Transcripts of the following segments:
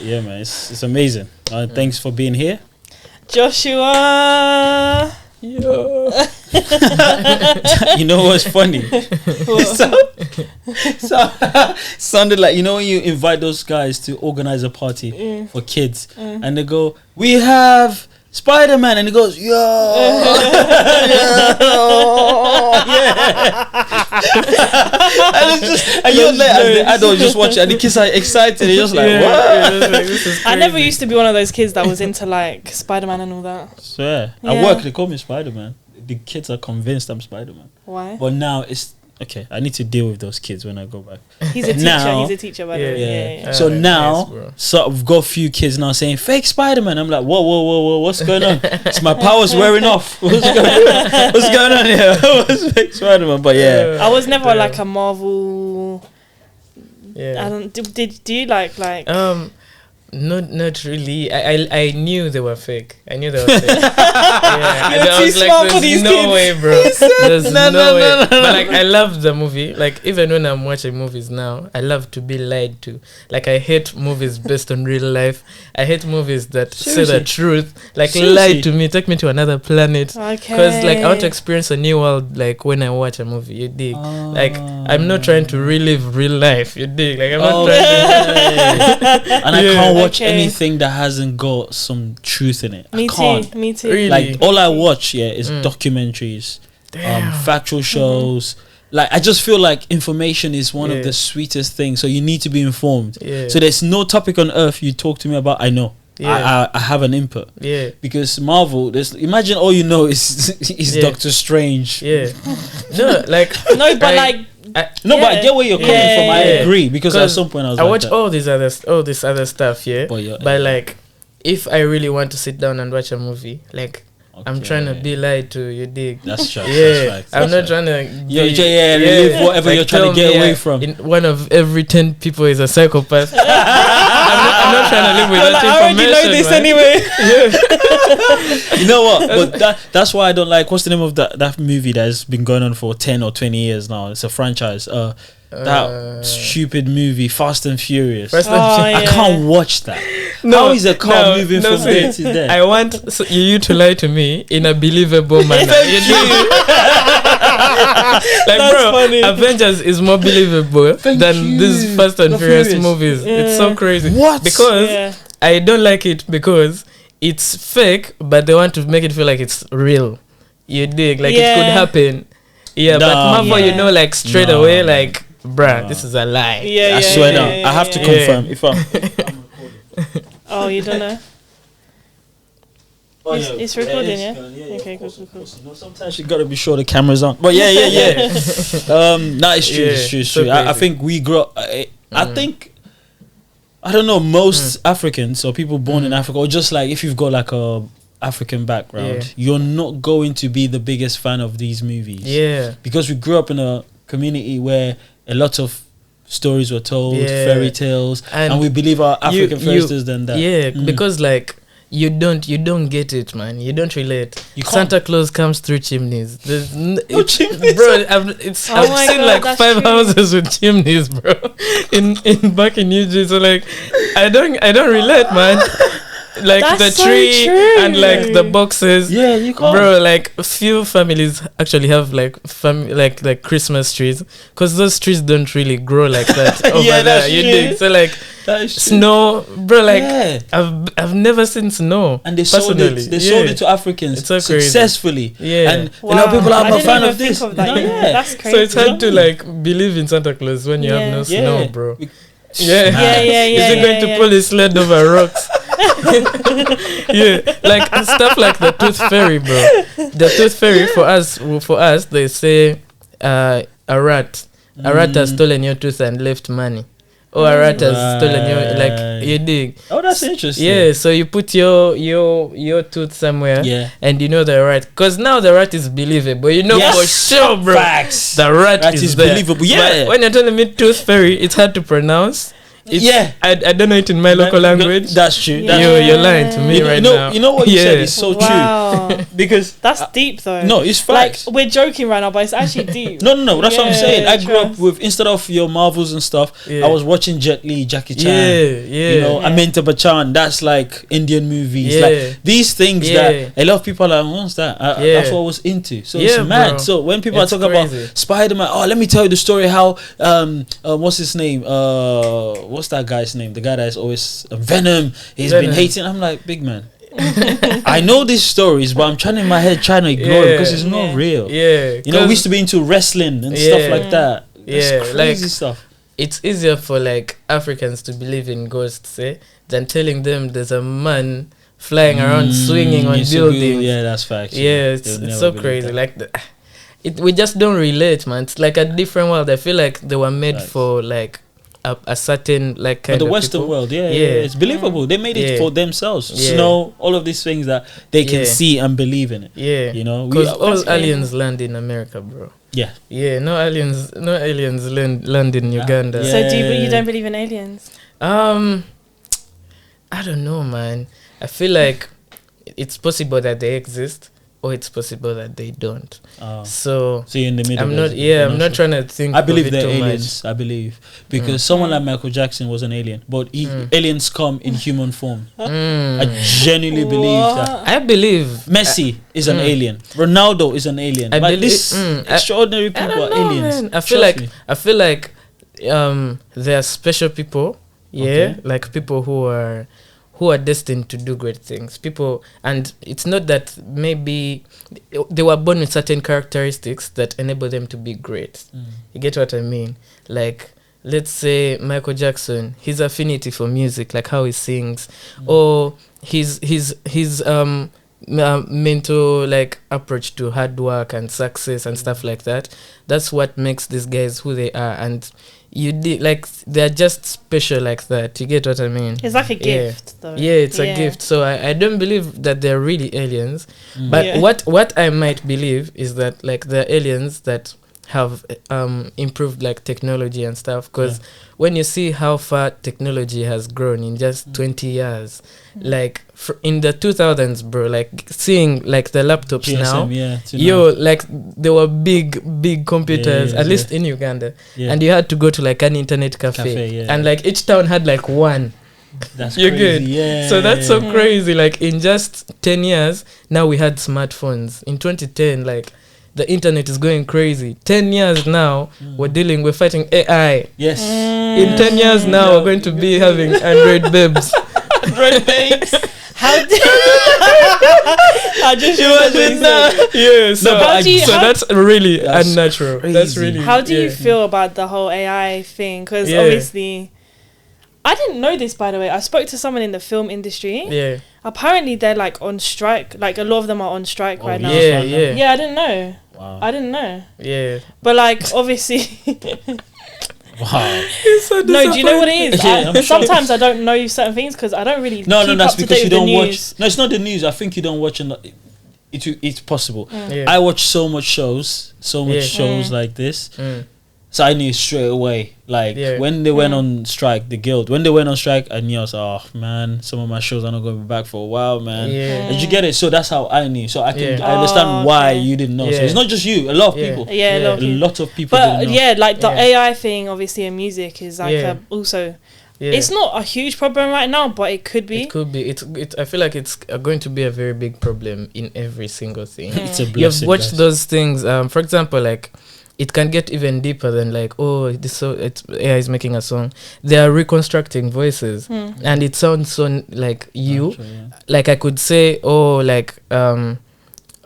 Yeah, man, it's amazing. Thanks for being here, Joshua. Yeah. You know what's funny? so sounded like, you know, when you invite those guys to organize a party for kids, and they go, "We have Spider-Man," and he goes, "Yo, yeah." And it's just, and you're there as the adult just watching, and the kids are excited. They're just like, "What?" I never used to be one of those kids that was into like Spider-Man and all that. Swear, at work they call me Spider-Man. The kids are convinced I'm Spider-Man. Why? But now it's okay. I need to deal with those kids when I go back. He's a teacher. He's a teacher, by the way. Yeah. So now, so we've got a few kids now saying fake Spider-Man. I'm like, whoa, what's going on? It's my powers wearing off. What's going on here? What's fake Spider-Man? But yeah, I was never like a Marvel. Yeah. I don't. Do you like? Not really. I knew they were fake. I knew they were fake. I was like, there's no way, bro. There's no way. But like, I love the movie. Like, even when I'm watching movies now, I love to be lied to. Like, I hate movies based on real life. I hate movies that say the truth. Like, lie to me, take me to another planet. Okay. Because like, I want to experience a new world. Like, when I watch a movie, you dig? Like, I'm not trying to relive real life. You dig? Like, I'm not trying to. And I can't watch anything that hasn't got some truth in it. Me too. Really? Like, all I watch is documentaries, factual shows. Like, I just feel like information is one of the sweetest things. So you need to be informed. So there's no topic on earth you talk to me about, I know. I have an input. Because Marvel, imagine all you know is Doctor Strange. No, like but like. But I get where you're coming from. I agree, because at some point I watch all this other stuff, but like, if I really want to sit down and watch a movie, like, I'm trying to be lied to, you dig? That's true. I'm not trying to relive whatever you're trying to get away from. One of every 10 people is a psychopath. I'm not trying to live with that information. I already know this anyway. You know what? But that's why I don't like, what's the name of that movie that's been going on for 10 or 20 years now? It's a franchise. That stupid movie, Fast and Furious. I can't watch that. How is a car moving from there to there? I want you to lie to me in a believable manner. Like, bro, funny. Avengers is more believable than these Fast and Furious movies. It's so crazy. What? Because I don't like it because it's fake, but they want to make it feel like it's real. You dig? Like, it could happen. But Marvel, you know, like, straight away, like, bruh, this is a lie. I swear down. I have to confirm if I'm Oh, you don't know? Oh, it's recording, Okay, cool. No, sometimes you gotta be sure the camera's on. But yeah. It's true. I think we grew up. I think, I don't know, most Africans or people born in Africa, or just like if you've got like a African background, you're not going to be the biggest fan of these movies. Because we grew up in a community where a lot of stories were told, fairy tales, and we believe our African fairy tales than that. Because like you don't get it, man. You don't relate. Santa Claus comes through chimneys. There's chimneys, bro. I've seen like 5 houses with chimneys, bro. In back in New Jersey, so like I don't relate, man. Like that's the tree and like the boxes, you can't. Bro. Like few families actually have like like Christmas trees, because those trees don't really grow like that over there. You dig? So like snow, bro. Like I've never seen snow, and they sold it to Africans so successfully. And a lot of people are a fan of this. That's crazy. So it's hard to like believe in Santa Claus when you have no snow, bro. Is he going to pull his sled over rocks? Like stuff like the tooth fairy, bro. The tooth fairy for us, they say a rat has stolen your tooth and left money. Or a rat has stolen your, like, you dig. Oh, that's interesting. So you put your tooth somewhere, and you know the rat, because now the rat is believable. You know for sure, bro. Facts. The rat is there. believable. But when you're telling me tooth fairy, it's hard to pronounce. I don't know it in my local language. That's true. You're lying to me now. You know what you said is so true. Because that's deep though. No, it's facts. Like we're joking right now, but it's actually deep. No. That's what I'm saying. I grew up with, instead of your Marvels and stuff, I was watching Jet Li, Jackie Chan. You know, Amitabh Bachchan. That's like Indian movies. Like these things that a lot of people are like, what's that? That's what I was into. So it's mad. Bro. So when people are talking about Spider-Man, let me tell you the story how what's his name? What's that guy's name? The guy that's always Venom. He's been hating. I'm like, big man. I know these stories, but I'm trying to ignore it because it's not real. You know, we used to be into wrestling and stuff like that. That's crazy stuff. It's easier for like Africans to believe in ghosts, than telling them there's a man flying around swinging on buildings. Yeah, that's fact. Yeah, it's so crazy. Like we just don't relate, man. It's like a different world. I feel like they were made for like a certain like kind of the Western people. world. It's believable. They made it for themselves. Snow, all of these things that they can see and believe in it. You know, because all aliens land in America, bro. No aliens land in Uganda. So you don't believe in aliens? I don't know, man. I feel like it's possible that they exist, or it's possible that they don't. So you're in the middle. I'm not trying to think. I believe they're aliens. I believe because someone like Michael Jackson was an alien, but aliens come in human form. I genuinely believe that. I believe Messi is an alien. Ronaldo is an alien. I believe extraordinary people are aliens. Man. I feel like they are special people. Like people who are destined to do great things. People, and it's not that maybe they were born with certain characteristics that enable them to be great. You get what I mean? Like, let's say Michael Jackson, his affinity for music, like how he sings, or his mental like approach to hard work and success and stuff like that. That's what makes these guys who they are. And they're just special like that. You get what I mean? It's like a gift though. It's a gift. So I don't believe that they're really aliens. But what I might believe is that like the aliens that have improved like technology and stuff, because when you see how far technology has grown in just 20 years, like in the 2000s, bro, like seeing like the laptops GSM, like there were big computers, at least in Uganda, and you had to go to like an internet cafe and like each town had like one. That's you're crazy. Good. So that's so crazy. Like in just 10 years, now we had smartphones. In 2010, like the internet is going crazy. 10 years now, we're fighting AI. Yes. In 10 years now, we're going to be having Android babes. Android babes. How did I just imagine that? Yeah, so that's really unnatural. Crazy. That's really. How do you feel about the whole AI thing? Because obviously, I didn't know this, by the way. I spoke to someone in the film industry. Yeah. Apparently, they're like on strike. Like a lot of them are on strike right now. Yeah. Yeah, I didn't know. Wow. I didn't know. Yeah. But like, obviously. Wow. So no, do you know what it is? Sometimes I don't know certain things because I don't really. No, that's because you don't watch. No, it's not the news. I think you don't watch it's possible. I watch so much shows like this. So I knew straight away, like when they went on strike, the guild, when they went on strike, I knew, I was like, oh man, some of my shows are not going to be back for a while, man. Did you get it? So that's how I knew. So I understand why you didn't know. So it's not just you, a lot of people. A lot of people but didn't know. like the AI thing, obviously in music is like also. It's not a huge problem right now, but it could be. It could be. I feel like it's going to be a very big problem in every single thing. It's a blessing. You've watched those things. For example, like it can get even deeper than like, it's AI is making a song. They are reconstructing voices, and it sounds so like you. Like I could say,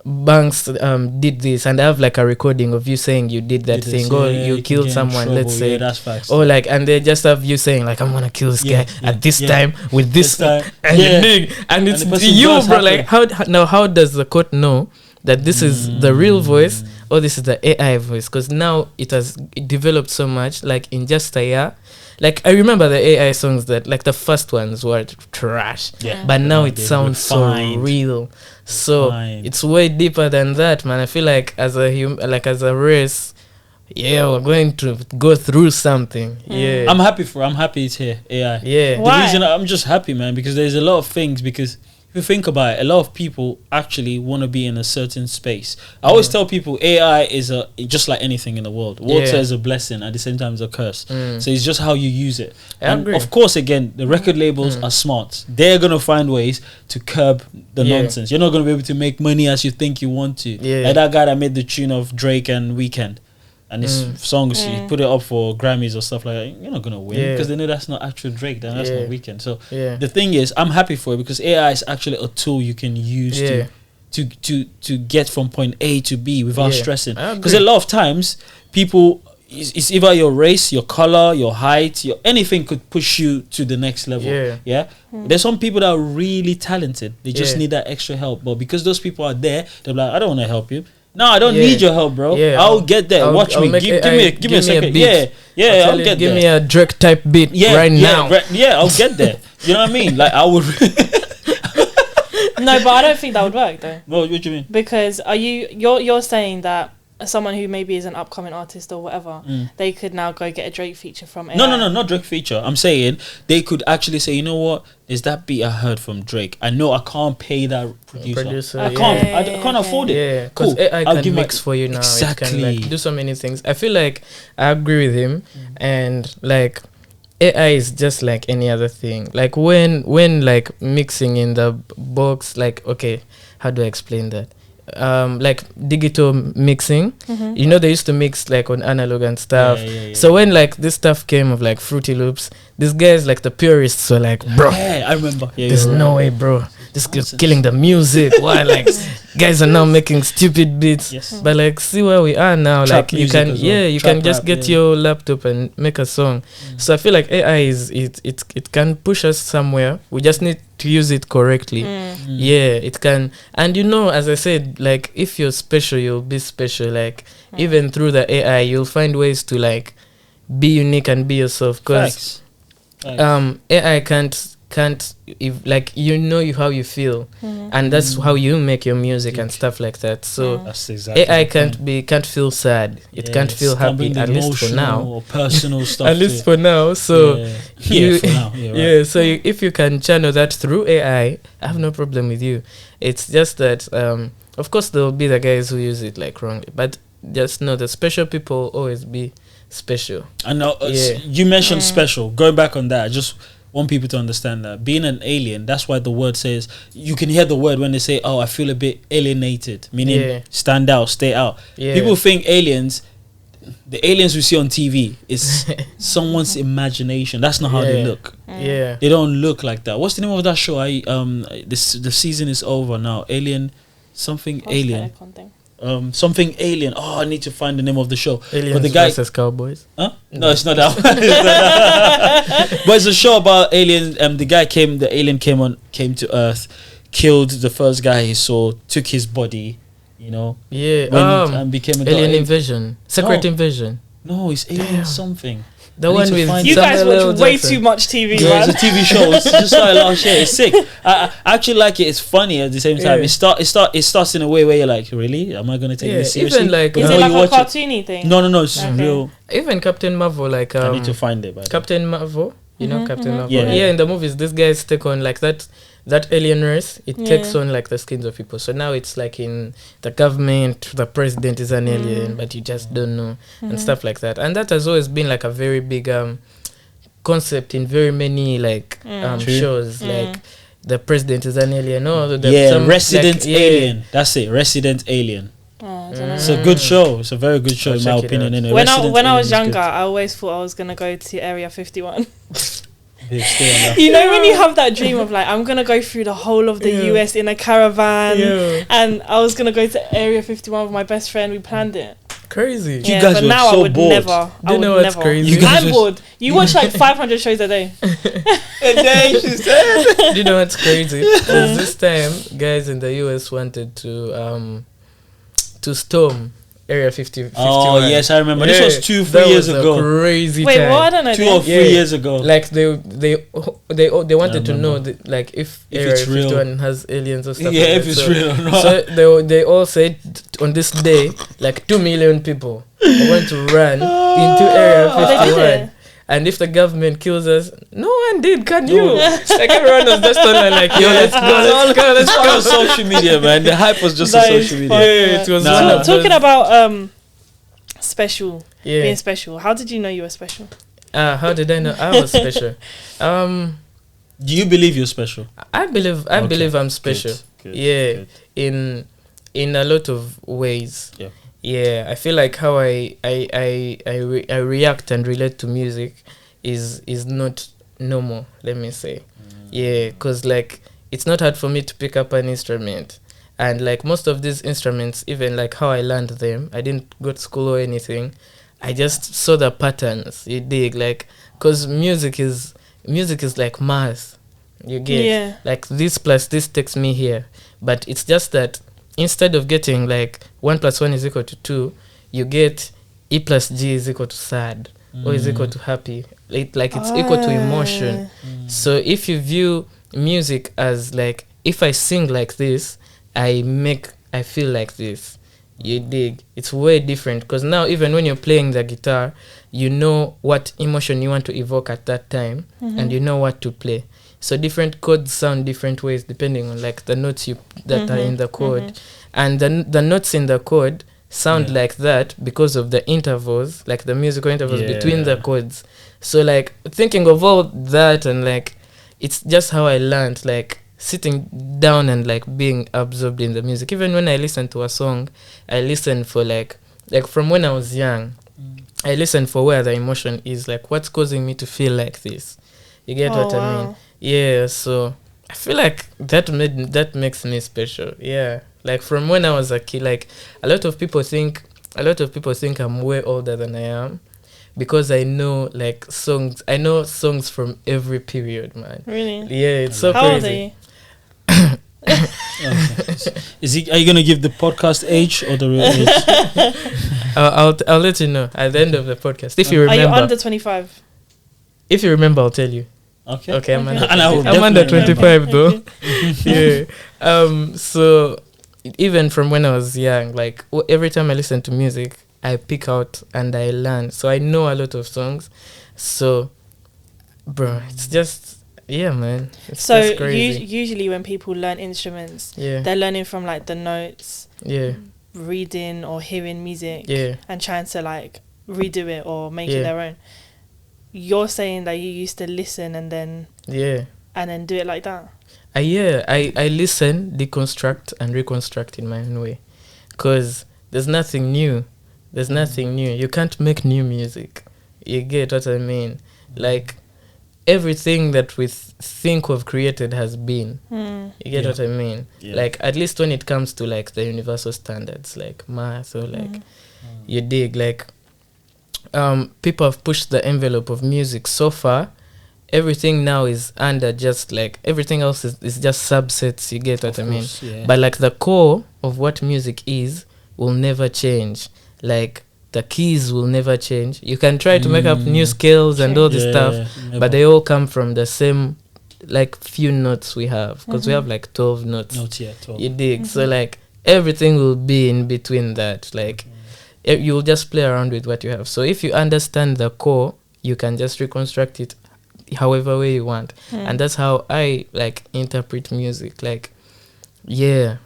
Banks did this, and I have like a recording of you saying you did that thing, you killed someone, let's say, that's facts. Or like, and they just have you saying like, I'm gonna kill this guy at this time with this time, and it's you, bro. Like how does the court know that this is the real voice or this is the AI voice? Because now it has developed so much. Like in just a year, like I remember the AI songs that like the first ones were trash, but now it sounds so real. So it's way deeper than that, man. I feel like as a as a race, we're going to go through something. Yeah, I'm happy it's here. AI. Yeah. Why? The reason I'm just happy, man, because there's a lot of things. Because if you think about it, a lot of people actually want to be in a certain space. I always tell people AI is just like anything in the world. Water is a blessing, at the same time it's a curse. So it's just how you use it. And of course, again, the record labels are smart. They're gonna find ways to curb the nonsense. You're not gonna be able to make money as you think you want to. Like that guy that made the tune of Drake and Weeknd. And his songs, you put it up for Grammys or stuff like that, you're not gonna win because they know that's not actual Drake, then that's not Weeknd. So the thing is, I'm happy for it because AI is actually a tool you can use to get from point A to B without stressing. Because a lot of times, people, it's either your race, your color, your height, anything could push you to the next level. There's some people that are really talented. They just need that extra help. But because those people are there, they're like, I don't want to help you. No, I don't need your help, bro. I'll get there. Watch me. Give me a second. I'll get there. Give me a Drake type beat now. I'll get there. You know what I mean? Like I would. No, but I don't think that would work though. Well, what do you mean? Because you're saying that someone who maybe is an upcoming artist or whatever, they could now go get a Drake feature from AI. No, not Drake feature. I'm saying they could actually say, you know what? There's that beat I heard from Drake. I know I can't pay that producer. I can't afford it. Yeah, because AI can mix for you now. Exactly. It can like do so many things. I feel like I agree with him, and like AI is just like any other thing. Like when like mixing in the box, like okay, how do I explain that? Like digital mixing, you know, they used to mix like on analog and stuff. So when like this stuff came of like Fruity Loops, these guys like the purists were like, bro, I remember. There's no way, bro. This is killing the music. Why like guys are now making stupid beats? But like see where we are now. Trap, like you can you can just get your laptop and make a song. So I feel like AI is it can push us somewhere. We just need to use it correctly. It can. And you know, as I said, like if you're special, you'll be special. Like even through the AI, you'll find ways to like be unique and be yourself. Because AI can't if like you know how you feel, and that's how you make your music and stuff like that. So that's exactly AI can't feel sad. It can't feel happy, at least for now. Or personal stuff. At least for now. So for now. So if you can channel that through AI, I have no problem with you. It's just that of course there will be the guys who use it like wrongly, but just know that special people always be special. I know. You mentioned special. Going back on that, I just want people to understand that being an alien, that's why the word says, you can hear the word when they say, oh, I feel a bit alienated, meaning stand out, stay out. People think the aliens we see on TV is someone's imagination. That's not how they look. They don't look like that. What's the name of that show? The season is over now. Something alien. Oh, I need to find the name of the show. Aliens but the guy versus Cowboys. Huh? No, it's not that one. But it's a show about aliens. The alien came to Earth, killed the first guy he saw, took his body, you know. And became an alien invasion. Secret invasion. No, it's alien something. The one with you guys watch way too much TV. Yeah, it's a TV show. It's just started last year. It's sick. I actually like it. It's funny at the same time. It starts in a way where you're like, really? Am I gonna take this seriously? Even like, is it like a cartoony thing? No, it's real. Even Captain Marvel, like I need to find it. Captain Marvel, you know Captain Marvel. Yeah, in the movies, these guys take on like that alien race. It takes on like the skins of people. So now it's like in the government, the president is an alien, but you just don't know and stuff like that. And that has always been like a very big concept in very many like shows. Like the president is an alien. Resident Alien. That's it. Resident Alien. It's a good show. It's a very good show in my opinion. Anyway. When I was younger, I always thought I was gonna go to Area 51. You know when you have that dream of like, I'm gonna go through the whole of the US in a caravan, and I was gonna go to Area 51 with my best friend. We planned it. Crazy. You guys but were now so I would bored. never. Do you know what's crazy? I'm bored. You watch like 500 shows a day. A day, she said. Do you know what's crazy? This time, guys in the US wanted to storm Area 50. Oh yes, I remember. This was 2-3 years ago. Crazy. Wait, time. what? I don't know. 2 or 3 years ago. Like they wanted to know like if Area 51 has aliens or stuff. Yeah, if it's real or not. So they all said on this day, like 2 million people are going to run into Area 51. And if the government kills us, no one did. Can you? Like everyone was just online, like, yo, let's go. On social media, man. The hype was just on social media. Yeah, it was. Talking about special, being special. How did you know you were special? How did I know I was special? Do you believe you're special? I believe I'm special. Good. Yeah, good. In a lot of ways. Yeah. Yeah, I feel like how I react and relate to music is not normal, let me say. Yeah, because like it's not hard for me to pick up an instrument, and like most of these instruments, even like how I learned them, I didn't go to school or anything. I just saw the patterns. You dig, like, because music is like math. You get like this plus this takes me here, but it's just that. Instead of getting like 1 + 1 = 2, you get E + G = sad or is equal to happy. It's equal to emotion. So if you view music as like, if I sing like this, I feel like this. You dig? It's way different because now even when you're playing the guitar, you know what emotion you want to evoke at that time, and you know what to play. So different chords sound different ways depending on like the notes that are in the chord, and the notes in the chord sound like that because of the intervals, like the musical intervals between the chords. So like thinking of all that, and like it's just how I learned, like sitting down and like being absorbed in the music. Even when I listen to a song, I listen for like from when I was young, I listen for where the emotion is, like what's causing me to feel like this. You get what I mean? Yeah, so I feel like that makes me special. Yeah, like from when I was a kid, like a lot of people think I'm way older than I am because I know like songs. I know songs from every period, man. Really? Yeah, it's so How crazy. Old are you? Are you gonna give the podcast age or the real age? I'll let you know at the end of the podcast if you remember. Are you under 25? If you remember, I'll tell you. Okay, I'm under. I'm under 25 though. Yeah. So even from when I was young, like every time I listen to music, I pick out and I learn. So I know a lot of songs. So, bro, it's just man. It's so crazy. Usually when people learn instruments, they're learning from like the notes. Yeah. Reading or hearing music. Yeah. And trying to like redo it or make it their own. You're saying that you used to listen and then do it like that. I listen, deconstruct and reconstruct in my own way, because there's nothing new. You can't make new music. You get what I mean? Like everything that we think we've created has been. You get what I mean? Like at least when it comes to like the universal standards, like math or like you dig, like people have pushed the envelope of music so far. Everything now is under just like everything else is just subsets. You get what I mean? But like the core of what music is will never change. Like the keys will never change. You can try to make up new scales and all this stuff, but they all come from the same like few notes we have, because we have like 12 notes. 12. You dig? So like everything will be in between that. Like you'll just play around with what you have. So if you understand the core, you can just reconstruct it however way you want. And that's how I like interpret music. Like I'll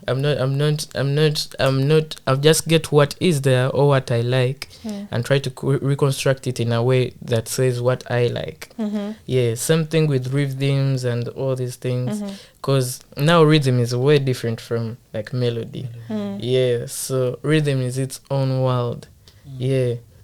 just get what is there or what I like and try to reconstruct it in a way that says what I like. Same thing with rhythms and all these things, because now rhythm is way different from like melody. So rhythm is its own world.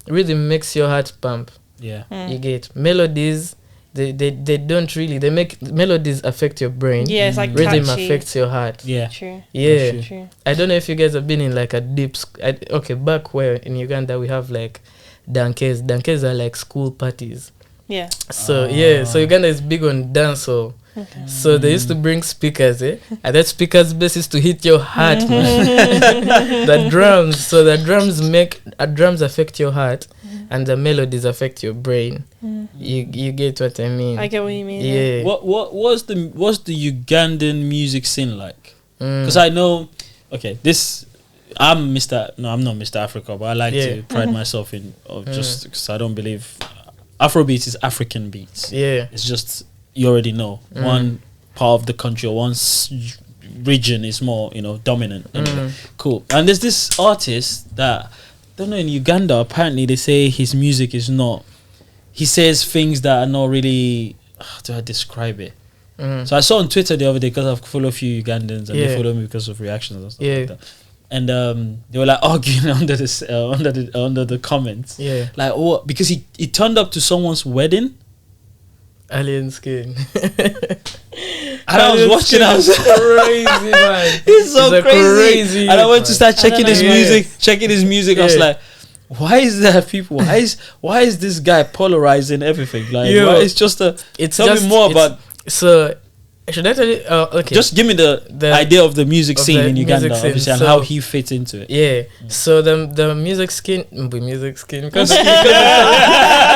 Rhythm makes your heart pump. You get melodies. They don't really. They make melodies affect your brain. It's like rhythm catchy. affects your heart. True. True. I don't know if you guys have been in like a deep. Back where in Uganda we have like dances. Dances are like school parties. So so Uganda is big on dancehall. Okay. So they used to bring speakers, and that speaker's bass is to hit your heart, man. The drums, so the drums affect your heart, and the melodies affect your brain. You get what I mean? I get what you mean. Yeah. What's the Ugandan music scene like? Because I know, okay, I'm not Mr. Africa, but I like to pride myself in just because I don't believe Afrobeats is African beats. Yeah, it's just, you already know, one part of the country or one region is more, dominant. Anyway. Cool. And there's this artist that, I don't know, in Uganda, apparently they say his music is not, he says things that are not really, how do I describe it? So I saw on Twitter the other day, because I follow a few Ugandans and they follow me because of reactions and stuff like that. And they were like arguing under the comments. Yeah. Like, what? Because he turned up to someone's wedding. Alien Skin. And I was watching, I was crazy, man. He's so crazy. And I went to start checking his music. I was like, why is there people? Why is this guy polarizing everything? Like, it's just tell me more about. So should I tell you? Okay. Just give me the idea of the music scene in Uganda, obviously, and how he fits into it. Yeah. So the music scene, because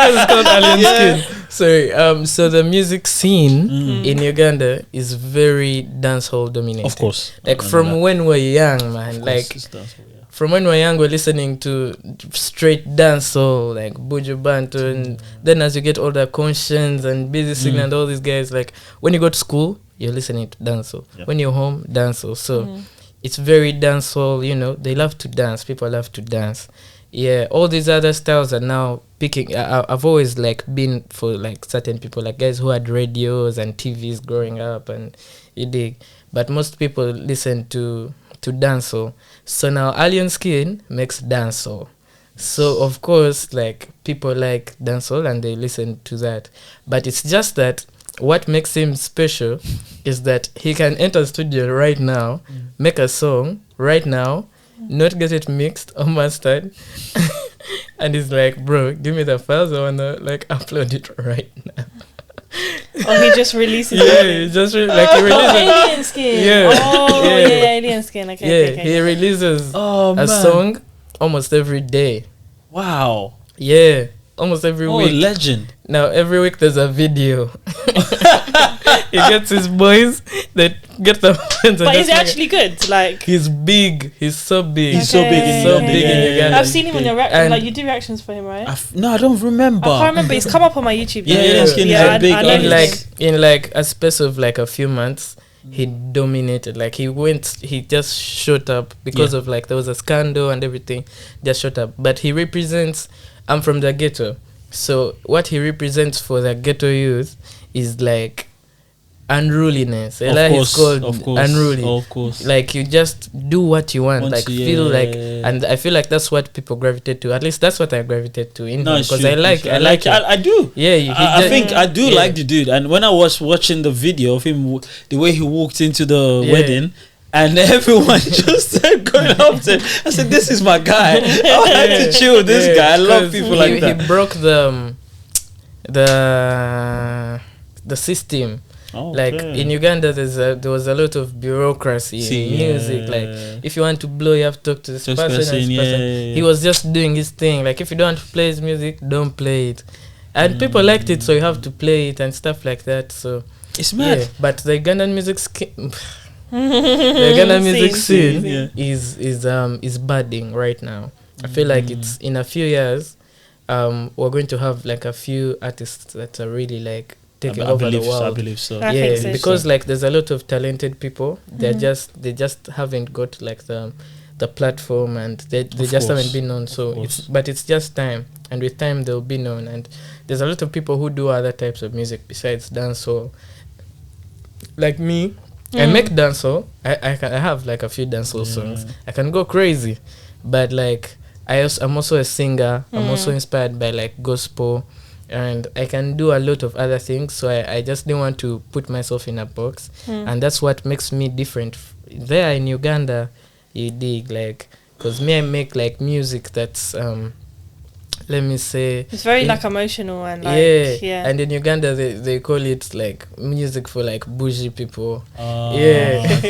it's called Alien Skin. Sorry. So the music scene in Uganda is very dancehall dominated. Of course. Like from when we're young, man. Like from when we're young, we're listening to straight dancehall, like Buju Bantu, and then as you get older, Conscience and Busy Signal and all these guys, like when you go to school, you're listening to dancehall. Yep. When you're home, dancehall. So it's very dancehall, they love to dance. People love to dance. Yeah, all these other styles are now picking. I've always been for certain people, like guys who had radios and TVs growing up, and you dig. But most people listen to dancehall. So now Alien Skin makes dancehall. So of course, people like dancehall and they listen to that. But it's just that what makes him special is that he can enter the studio right now, make a song right now, not get it mixed or mastered, and he's like, bro, give me the files, I wanna upload it right now. Oh, he just releases it. Yeah, he just he releases Alien Skin. Yeah. Oh, yeah, Alien Skin. Okay. He releases a song almost every day. Wow. Yeah, almost every week. Oh, legend. Now, every week there's a video. He gets his boys that get the friends. But is it actually good? He's big. He's so big. He's so big. He's so big in Uganda. I've seen him on your reactions. You do reactions for him, right? No, I don't remember. I can't remember. He's come up on my YouTube. Yeah, Skin is big. In a space of a few months, he dominated. He just shot up because of there was a scandal and everything. Just shot up. But he represents. I'm from the ghetto, so what he represents for the ghetto youth is unruliness. He's called unruly. Of course. You just do what you want. And I feel that's what people gravitate to. At least that's what I gravitate to in him, because I like it. I do. Yeah, I think I do like the dude. And when I was watching the video of him, the way he walked into the wedding, and everyone just started going up to him, I said, "This is my guy. I like to chill with this guy. I love people like that." He broke the system. In Uganda, there was a lot of bureaucracy in music. If you want to blow, you have to talk to this person. He was just doing his thing. If you don't want to play his music, don't play it. And people liked it, so you have to play it and stuff like that. So it's mad. Yeah, but the Ugandan music scene is budding right now. I feel it's in a few years, we're going to have a few artists that are really taking over the world. I believe so. I think so. Because there's a lot of talented people. They just haven't got the platform, and they just haven't been known. So it's just time, and with time they'll be known. And there's a lot of people who do other types of music besides dancehall. Like me, I make dancehall. I have a few dancehall songs. I can go crazy, but I'm also a singer. I'm also inspired by gospel, and I can do a lot of other things. So I just didn't want to put myself in a box, and that's what makes me different. There in Uganda, you dig because me, I make music that's let me say, it's very like emotional and like and in Uganda they call it like music for like bougie people. Okay.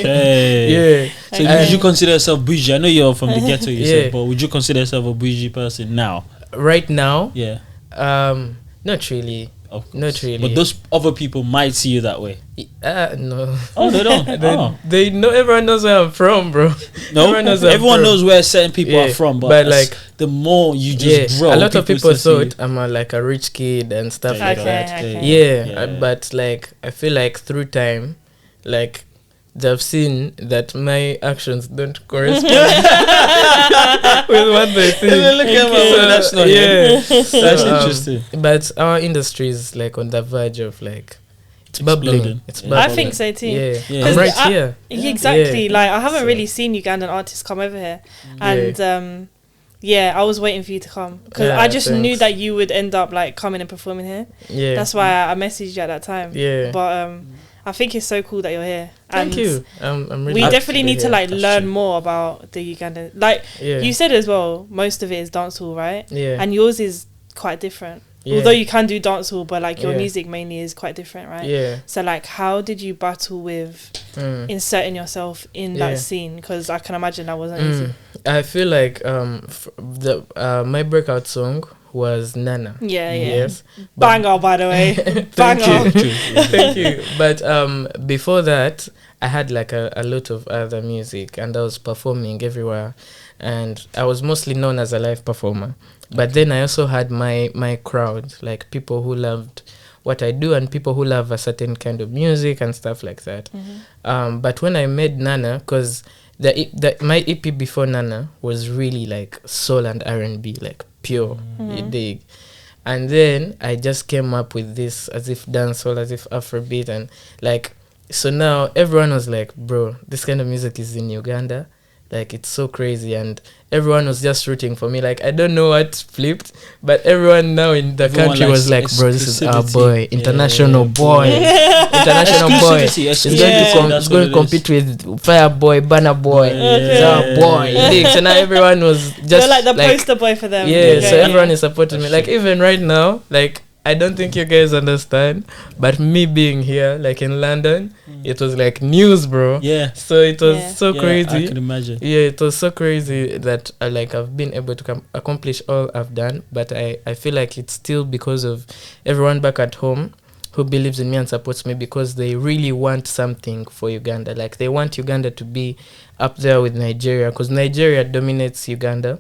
So would you consider yourself bougie? I know you're from the ghetto, you said, but would you consider yourself a bougie person now? Right now? Yeah. Not really. Not really. But those other people might see you that way. No. Oh, they don't. They know. Everyone knows where I'm from, bro. No, everyone knows where certain people are from. But like the more you just grow, a lot of people thought I'm like a rich kid and stuff like that. But like I feel like through time, like they've seen that my actions don't correspond with what they think. That's not that's interesting. But our industry is like on the verge of like it's bubbling. It's bubbling. I think so too. Yeah. I'm right here. Exactly. Like I haven't really seen Ugandan artists come over here, and I was waiting for you to come because I just knew that you would end up like coming and performing here. Yeah. That's why I messaged you at that time. Yeah. But I think it's so cool that you're here. Thank you. I'm really we definitely need to like learn more about the Ugandan. Like you said as well, most of it is dancehall, right? Yeah. And yours is quite different. Yeah. Although you can do dancehall, but like your music mainly is quite different, right? Yeah. So like, how did you battle with inserting yourself in that scene? Because I can imagine that wasn't easy. I feel like my breakout song was Nana. Yes. Banger, by the way. Banger. Thank you. But before that, I had like a lot of other music, and I was performing everywhere, and I was mostly known as a live performer. But then I also had my crowd, like people who loved what I do and people who love a certain kind of music and stuff like that. But when I made Nana, because my EP before Nana was really like soul and R&B, like pure, you dig. And then I just came up with this as if dancehall, as if Afrobeat, and like, so now everyone was like, bro, this kind of music is in Uganda. Like, it's so crazy, and everyone was just rooting for me. Like, I don't know what flipped, but everyone now in the country was like, bro, this is our boy, international boy. International boy. It's going to compete with Fireboy, Banner Boy. It's our boy. So now everyone was just you're like the poster boy for them. Yeah, so everyone is supporting me. Like, even right now, like, I don't think you guys understand, but me being here, like in London, it was like news, bro. Yeah. So it was so crazy. I can imagine. Yeah, it was so crazy that I've been able to accomplish all I've done, but I feel like it's still because of everyone back at home who believes in me and supports me, because they really want something for Uganda. Like, they want Uganda to be up there with Nigeria, because Nigeria dominates Uganda.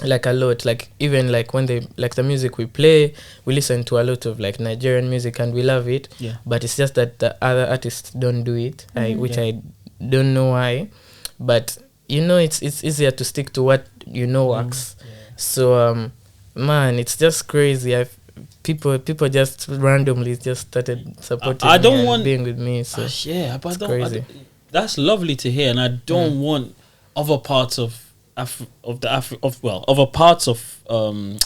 Like a lot, like even like when they like the music we play, we listen to a lot of like Nigerian music and we love it, but it's just that the other artists don't do it, which I don't know why, but you know, it's easier to stick to what you know works. So man, it's just crazy. People just randomly just started supporting me and being with me. So but it's crazy. That's lovely to hear, and I don't want other parts of other parts of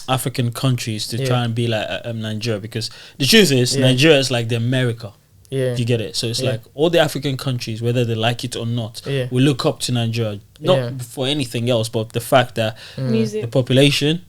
African countries to try and be like Nigeria, because the truth is Nigeria is like the America. You get it? So it's like all the African countries, whether they like it or not, we look up to Nigeria, not for anything else, but the fact that the population,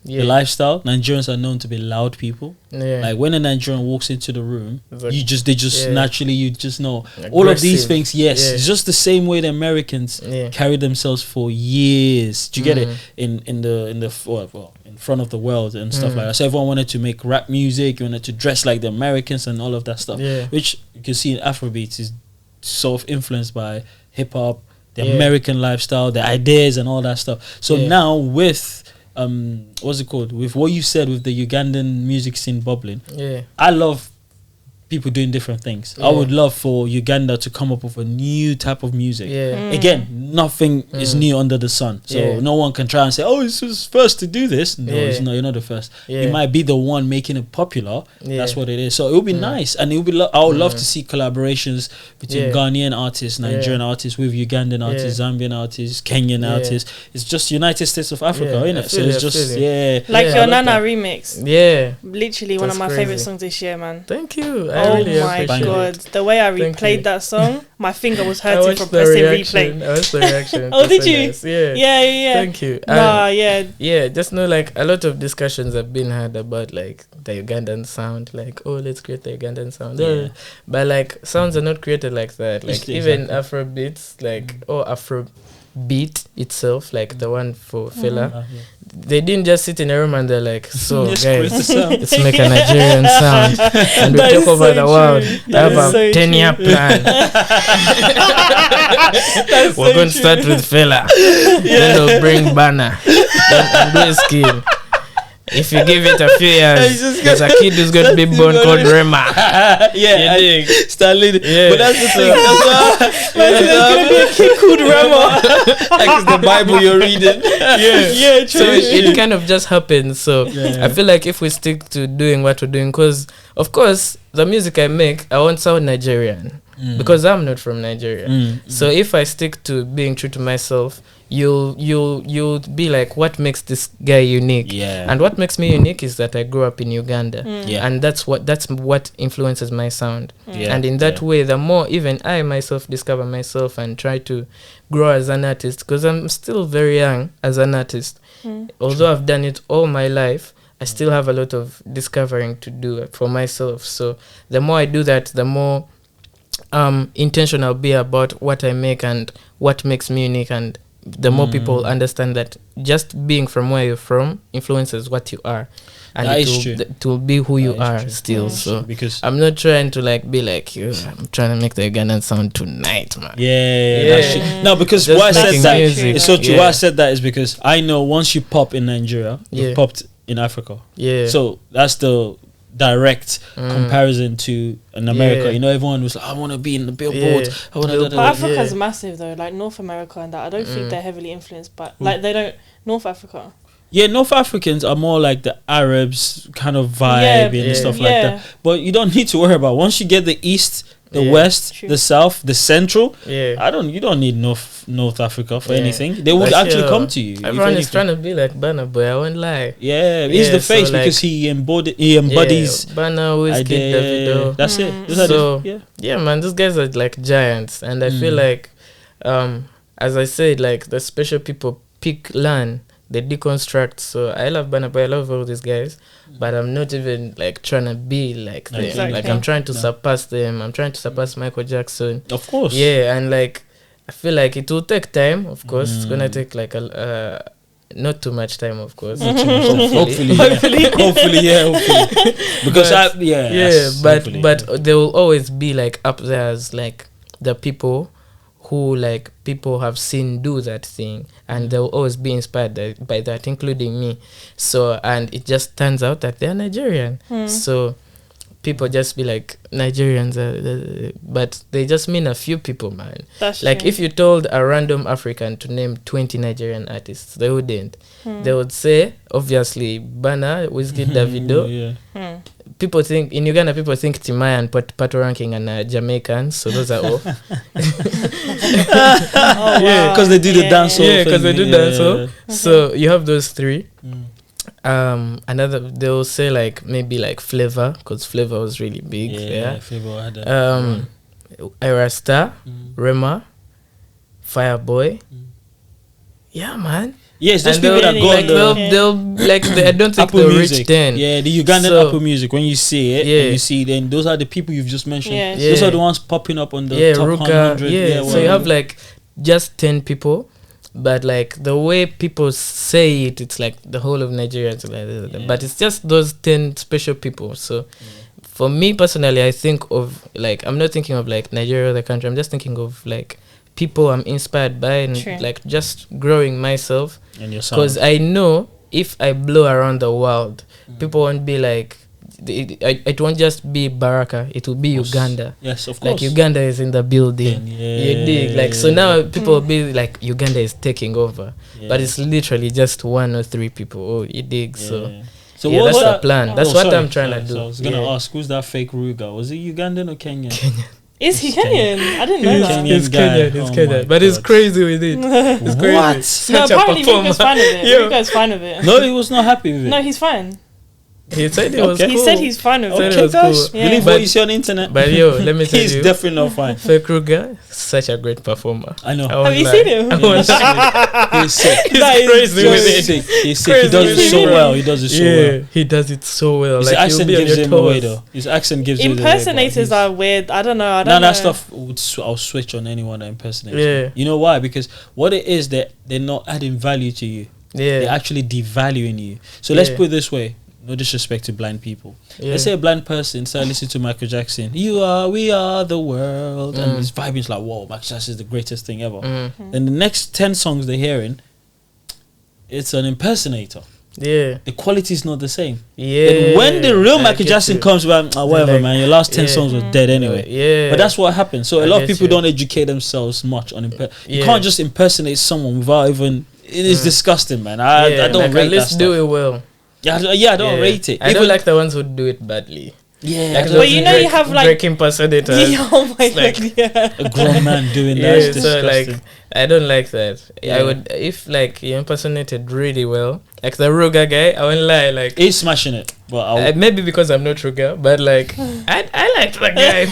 the lifestyle. Nigerians are known to be loud people. Like when a Nigerian walks into the room, like, they just naturally, you just know aggressive. All of these things. It's just the same way the Americans carry themselves for years. Do you get it? In front of the world and stuff like that. So everyone wanted to make rap music, you wanted to dress like the Americans and all of that stuff. Which you can see in Afrobeats is sort of influenced by hip hop, the American lifestyle, the ideas and all that stuff. So now with what's it called, with what you said with the Ugandan music scene bubbling, I love people doing different things. I would love for Uganda to come up with a new type of music. Again, nothing is new under the sun, so no one can try and say, oh, this was first to do this. No, you're not the first. You might be the one making it popular. That's what it is. So it would be nice, and it would be I would love to see collaborations between Ghanaian artists, Nigerian artists with Ugandan artists, Zambian artists, Kenyan artists. It's just United States of Africa, isn't it? So it's just like your Nana remix. Literally one of my favorite songs this year, man. Thank you. Oh my god, the way I replayed that song, my finger was hurting from pressing replay. I watched the reaction. Oh, did you? Nice. Yeah. Yeah. Thank you. Yeah, just know like a lot of discussions have been had about like the Ugandan sound, like, oh, let's create the Ugandan sound. Yeah. But like sounds are not created like that. Like even Afro beats, like or Afro beat itself, like the one for Fela. They didn't just sit in a room and they're like, so guys, let's make a Nigerian sound and we take over the world. I have a 10-year plan. We're going to start with Fela. Then we'll bring Bana. Then Andre's Skin. If you give it a few years, there's a kid who's going to be born called Rema. Stanley. Yeah. But that's the thing. There's going to be a kid called Rema. Like it's the Bible you're reading. Yeah, true. So it kind of just happens. So I feel like if we stick to doing what we're doing, because of course the music I make, I won't sound Nigerian because I'm not from Nigeria. So if I stick to being true to myself, you'll be like, what makes this guy unique? And what makes me unique is that I grew up in Uganda, and that's what influences my sound. And in that way, the more even I myself discover myself and try to grow as an artist, because I'm still very young as an artist. Although I've done it all my life, I still have a lot of discovering to do for myself. So the more I do that, the more intentional I'll be about what I make and what makes me unique, and the more people understand that just being from where you're from influences what you are, and it will be who you are still. So because I'm not trying to like be like, I'm trying to make the Ugandan sound tonight, man. No, because why I said that it's so true. Why I said that is because I know once you pop in Nigeria, you've popped in Africa. So that's the direct comparison to in America. You know, everyone was like, I want to be in the Billboard. I want to. But Africa's massive though, like North America and that. I don't think they're heavily influenced, but like they don't. North Africa. Yeah, North Africans are more like the Arabs kind of vibe and stuff like that. But you don't need to worry about once you get the East, the West, the South, the Central. You don't need North Africa for anything. They would actually come to you. Everyone is trying to be like Burna Boy. I won't lie. He's the face so because he embodies Burna, Whiskey, Davido. That's it. So man, these guys are like giants, and I feel like, as I said, like the special people learn. They deconstruct. So I love Burna Boy, I love all these guys, but I'm not even like trying to be like them. Like I'm trying to surpass them. I'm trying to surpass Michael Jackson. Of course. And like I feel like it will take time. Of course, it's gonna take like not too much time. Of course, hopefully. Because but there will always be like up there as like the people who like people have seen do that thing, and they'll always be inspired by that, including me. So and it just turns out that they're Nigerian. So people just be like Nigerians, but they just mean a few people, man. That's like true. If you told a random African to name 20 Nigerian artists, they wouldn't. They would say obviously Burna, Whiskey, Davido. People think in Uganda, people think Timaya and Pato Ranking and Jamaicans, so those are all. Because they do the dancehall. Because they do dancehall. So you have those three. Another, they'll say like maybe like Flavor, because Flavor was really big. Flavor had Ira Star, Rema, Fireboy. Yeah, man. Yes, those people that go like they'll like I don't think they'll reach 10. Yeah, the Ugandan Apple Music. When you see it, and you see then those are the people you've just mentioned. Those are the ones popping up on the top 100. So you have like just 10 people, but like the way people say it, it's like the whole of Nigeria. But it's just those 10 special people. So for me personally, I think of like I'm not thinking of like Nigeria, the country. I'm just thinking of like people I'm inspired by and like just growing myself. Because I know if I blow around the world, people won't be like, it won't just be Baraka, it will be Uganda. Yes, of course. Like Uganda is in the building. You dig? Like so now people will be like Uganda is taking over, but it's literally just 1 or 3 people. Oh, you dig? So that's the plan. That's what I'm trying to do. So I was gonna ask, who's that fake Ruga? Was it Ugandan or Kenyan? Is he Kenyan? I didn't know that. He's Kenyan. But he's crazy with it. It's crazy. What? No, apparently Ruga's fine with it. Ruga's fine with it. No, he was not happy with it. No, he's fine. He said it was cool. He said he's fine with it. Okay, guys. Cool. Yeah. Believe what you see on the internet. But yo, let me tell He's you, definitely not fine. Fake Ruger, such a great performer. I know. Have you seen him? He's sick. He's That is crazy with He's it. sick. He's sick. He does it so well. He does it so well. He does it so well. His Like, he'll accent be on gives your him away, toes. though. His accent gives him away. Impersonators are weird. I don't know. Now that stuff, I'll switch on anyone that impersonates. Yeah. You know why? Because what it is, that they're not adding value to you. Yeah. They're actually devaluing you. So let's put it this way. No disrespect to blind people. Yeah. Let's say a blind person start listening to Michael Jackson. We are the world. And his vibe is like, whoa, Michael Jackson is the greatest thing ever. Then the next 10 songs they're hearing, it's an impersonator. Yeah. The quality is not the same. Yeah. Then when the real Michael Jackson comes back, whatever, like, man, your last 10 songs were dead anyway. Yeah. But that's what happens. So a I lot of get people you. don't educate themselves much on You Yeah. can't just impersonate someone without even... It is disgusting, man. I don't like, rate at that least stuff. do it well. Yeah, I don't rate it. I don't like the ones who do it badly. Yeah, Like I those don't- But you know you have, like- Drake impersonators. Oh my like- god, yeah. a grown man doing that Yeah, is so disgusting. like I don't like that. Yeah. I would, if like you impersonated really well, like the Ruga guy. I won't lie, like He's smashing it, but I'll, maybe because I'm not Ruga, but like I liked the guy.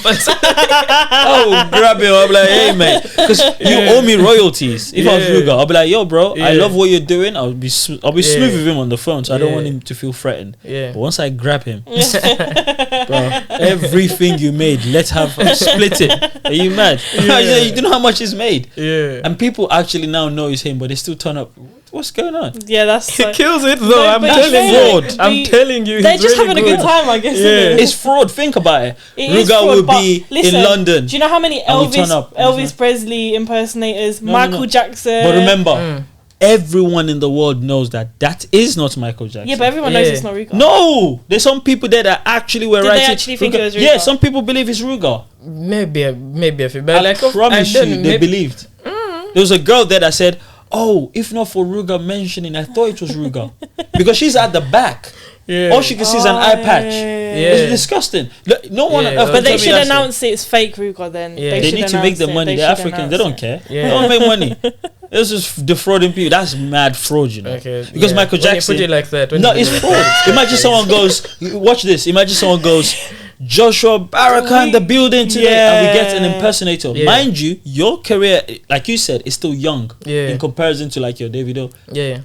I'll grab him. I'll be like, hey man, because you owe me royalties. If I was Yeah. Ruga, I'll be like, yo bro, I Yeah. love what you're doing. I'll be smooth with him on the phone, so I don't Yeah. want him to feel threatened. Yeah. But once I grab him, bro, everything you made, let's have split it. Are you mad? You don't know how much he's made. Yeah. And people actually now know it's him, but they still turn up. What's going on? Yeah, that's He like, kills it though. No, I'm but telling it's you. fraud. I'm telling you. they're he's just really having a good time, I guess. Yeah. Isn't it? It's fraud. Think about it. It is Ruga fraud, will but be listen, in London. Do you know how many And we turn up. Elvis Presley impersonators, No, Michael no. Jackson? But remember, everyone in the world knows that is not Michael Jackson. Yeah, but everyone knows Yeah. it's not Ruga. No, there's some people there that actually were Did they writing. actually think Ruga. it was Yeah, Ruga? some people believe it's Ruga. Maybe a few, but I like promise I you, don't- they maybe- believed. There was a girl there that said, "Oh, if not for Ruga mentioning, I thought it was Ruga," because she's at the back. Yeah. All she can see is an eye patch. Yeah. It's disgusting. Look, no one on Yeah, earth but can But they tell me should that's it. announce it's fake Ruga then. Yeah. They should need to make announce the it. money. They They're should Africans. They announce don't it. care. Yeah. They don't make money. It's just defrauding people. That's mad fraud, you know. Okay. Because yeah. Michael Jackson. When you put it like that. No, it's fraud. Imagine someone goes, watch this. Imagine someone goes, Joshua Baraka in the building today, and we get an impersonator. Yeah. Mind you, your career, like you said, is still young Yeah. in comparison to like your Davido. Yeah.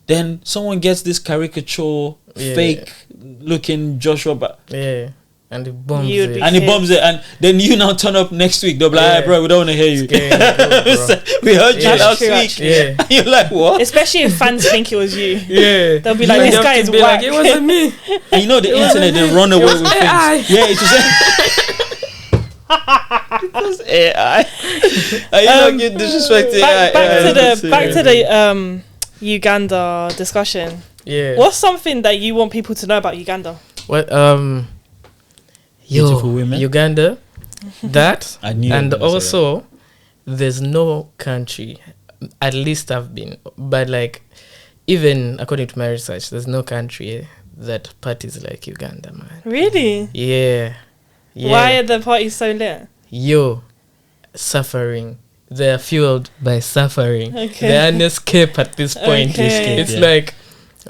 Then someone gets this caricature, Yeah. fake looking Joshua, Yeah. And it bombs You'd it. be- and he bombs it, and then you now turn up next week. They'll be like, Yeah. "Hey, bro, we don't want to hear you. Scaring people, bro. We heard you Yeah. That's last true, week." actually. Yeah. And you're like, what? Especially if fans think it was you. Yeah. They'll be like, You this have guy to is be whack. like, it wasn't me. And you know the internet, they run away with things. Yeah, it was AI. Are you not getting disrespected? Back to the Uganda discussion. Yeah. What's something that you want people to know about Uganda? What Beautiful women. Uganda, that I knew you and were gonna say also there's no country, at least I've been, but like even according to my research, there's no country that parties like Uganda, man. Really? Yeah. Why are the parties so lit? Yo, suffering. They're fueled by suffering. Okay. They're an escape at this point. Okay. It's Yeah. like,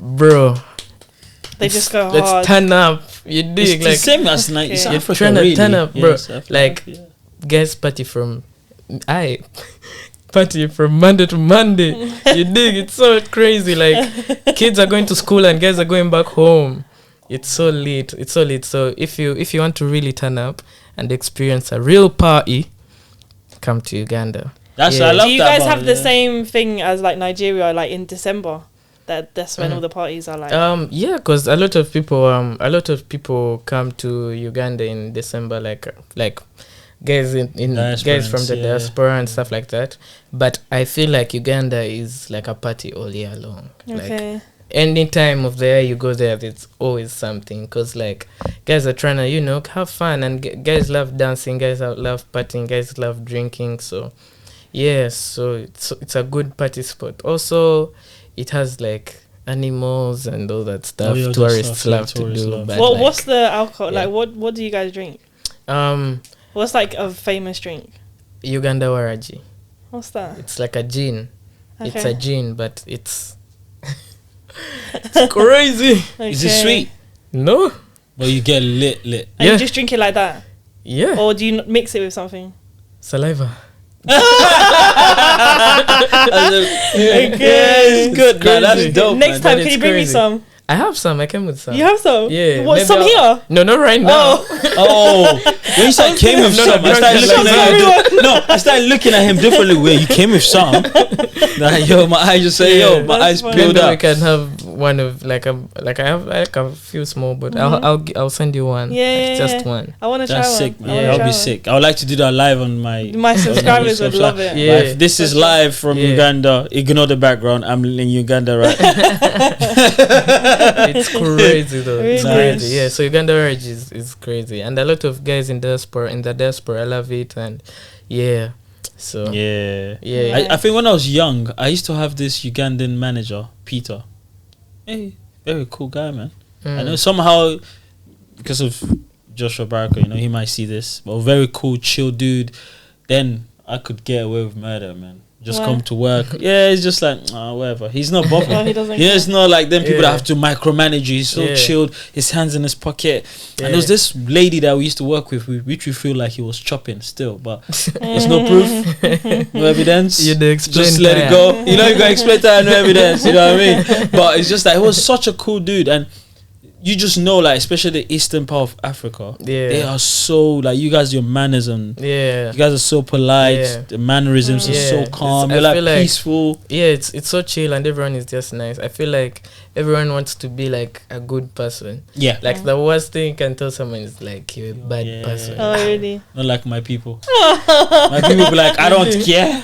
bro, They just go hard. let's turn up. You dig? It's Like, the same as It's Okay. You're Africa, trying to really. turn up, bro. Yes, Africa, Like, yeah. guys party from party from Monday to Monday. You dig? It's so crazy. Like, kids are going to school and guys are going back home. It's so lit. It's so lit. So if you want to really turn up and experience a real party, come to Uganda. That's Yeah. I love Do you that guys about have it, the same thing as like Nigeria, like in December? That's when all the parties are like. Yeah, because a lot of people come to Uganda in December, like guys guys from the diaspora and stuff like that. But I feel like Uganda is like a party all year long. Okay. Like any time of the year you go there, there's always something. Because like guys are trying to have fun, and guys love dancing, guys love partying, guys love drinking. So yeah, so it's a good party spot. Also, it has like animals and all that stuff. yeah, that Tourists stuff, yeah, love to tourists do. love. But What like, what's the alcohol? yeah. Like what do you guys drink? What's like a famous drink? Uganda Waraji. What's that? It's like a gin. It's Okay. a gin, but it's crazy. Okay. Is it sweet? No. But you get lit. And you just drink it like that? Yeah. Or do you mix it with something? Saliva. Okay, it's good. Nah, that's dope. Next time, can you bring me some? I have some. I came with some. You have some? Yeah. What, some here? No, not right now. Oh. When you said came with some, I started looking at him differently. Where you came with some? Like, yo, my eyes just say, my eyes peeled up. We can have one of I have a few small, but I'll send you one. Yeah, just one. I want to try one. That's sick, man. That'll be sick. I would like to do that live on my subscribers would love it. Yeah. If this is live from Uganda, ignore the background. I'm in Uganda, right? It's crazy though. Really? It's crazy. Yeah, so Uganda Rage is crazy, and a lot of guys in the diaspora, I love it, and so yeah. I think when I was young, I used to have this Ugandan manager, Peter. Hey, very cool guy, man. I know somehow because of Joshua Baraka, he might see this, but very cool, chill dude. Then I could get away with murder, man. Just come to work. Yeah, it's just like whatever. He's not bothered. He doesn't. It's not like them people that have to micromanage you. He's so chilled. His hands in his pocket. And there was this lady that we used to work with, which we feel like he was chopping still, but there's no proof, no evidence. Just let it go. You got to explain that, no evidence. You know what I mean? But it's just like he was such a cool dude, and you just know, like, especially the eastern part of Africa, they are so, like, you guys, your manners and you guys are so polite. The mannerisms are so calm. You're like peaceful. It's so chill, and everyone is just nice. I feel like everyone wants to be like a good person. Yeah. Like the worst thing you can tell someone is like you're a bad person. Oh, really? Not like my people. My people be like, I don't care.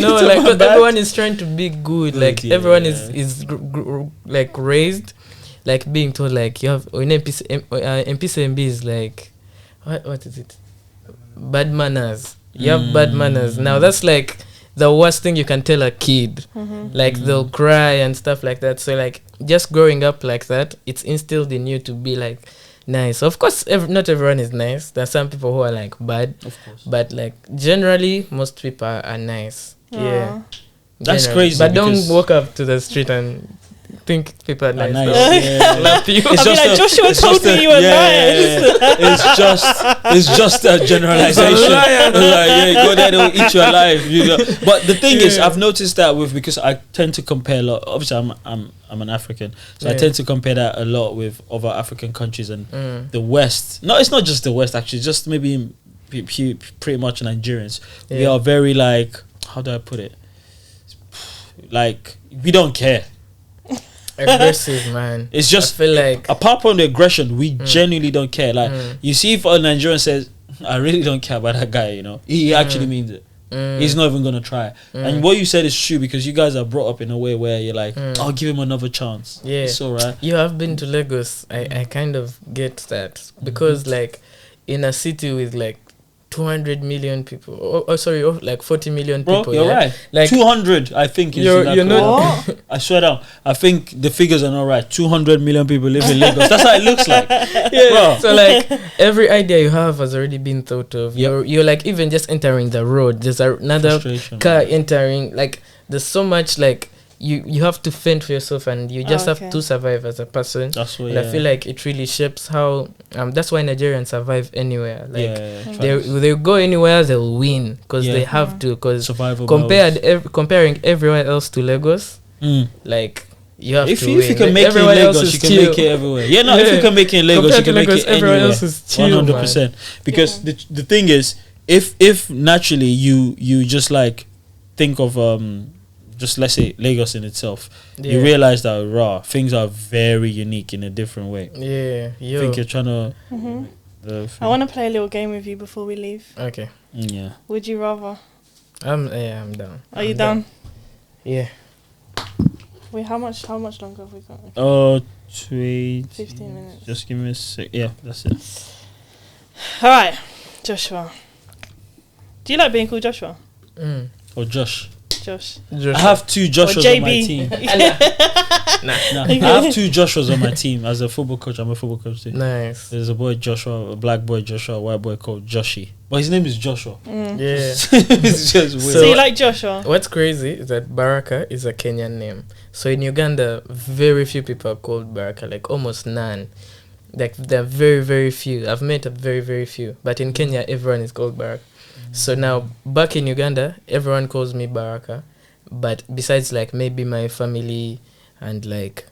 No, like, but everyone is trying to be good. Like everyone is like raised. Like being told like you have MPCMB is like what is it? Bad manners. You have bad manners. Now that's like the worst thing you can tell a kid. Like they'll cry and stuff like that. So like just growing up like that, it's instilled in you to be like nice. Of course, not everyone is nice. There's some people who are like bad, of course. But like generally, most people are nice. Yeah, that's crazy. But don't walk up to the street and think people are nice. Love you. It's like Joshua told me you were nice. It's just a generalization. Go there, they'll eat you alive. But the thing is, I've noticed that because I tend to compare a lot. Obviously, I'm an African, so I tend to compare that a lot with other African countries and the West. No, it's not just the West actually. Just maybe pretty much Nigerians. We are very like, how do I put it? Like we don't care. Aggressive, man. It's just, I feel like apart from the aggression, we genuinely don't care. Like you see, if a Nigerian says, "I really don't care about that guy," he actually means it. He's not even gonna try. And what you said is true because you guys are brought up in a way where you're like, "I'll give him another chance." Yeah, it's alright. You have been to Lagos. I kind of get that because like in a city with like 200 million people. Like 40 million people. Bro, you're right. Like 200, I think. You're not. I swear down. I think the figures are not right. 200 million people live in Lagos. That's how it looks like. Bro. So like every idea you have has already been thought of. You're like even just entering the road. There's another car entering. Like there's so much like. You have to fend for yourself and you just have to survive as a person. That's what, I feel like it really shapes how that's why Nigerians survive anywhere. Like they go anywhere, they'll win because they have to. Because comparing everywhere else to Lagos, like you have if to you can make it in Lagos, you can make it everywhere. If you can make it in Lagos, you can make it anywhere. Else is chill, 100%. Because the thing is, if naturally you just like think of just let's say Lagos in itself, you realize that things are very unique in a different way. I think you're trying to. I want to play a little game with you before we leave. Okay. Yeah. Would you rather? I'm down. Are you down? Yeah. Wait, how much longer have we got? 15 minutes. Just give me a sec. Yeah, that's it. All right, Joshua. Do you like being called Joshua? Or Josh? Josh. I have two Joshuas on my team. I have two Joshuas on my team. As a football coach, I'm a football coach too. Nice. There's a boy Joshua, a black boy Joshua, a white boy called Joshi. But his name is Joshua. Yeah. It's just weird. So you like Joshua? What's crazy is that Baraka is a Kenyan name. So in Uganda, very few people are called Baraka, like almost none. Like there are very, very few. I've met a very, very few. But in Kenya, everyone is called Baraka. So now back in Uganda, everyone calls me Baraka. But besides like maybe my family and like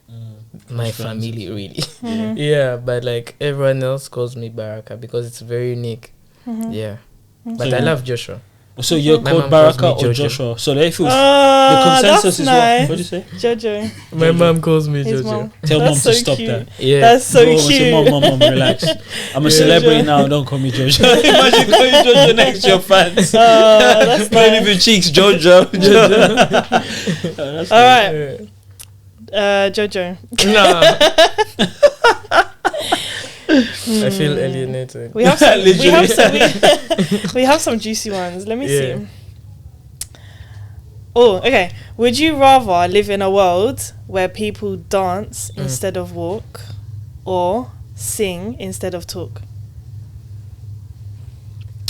my family really. Yeah, but like everyone else calls me Baraka because it's very unique. Yeah. But I love Joshua. So you're called Baraka or Joshua? So if it was the consensus is nice. what do you say? Jojo. My mom calls me Jojo. Mom. Tell That's mom so to stop cute. that. Yeah. That's so cute. Say, mom, relax. I'm a celebrity now. Don't call me Jojo. Imagine calling Jojo next to your fans. That's Playing nice. with your cheeks, Jojo. All right. Jojo. No. I feel alienated. We have some juicy ones. Let me see. Oh, okay. Would you rather live in a world where people dance instead of walk, or sing instead of talk?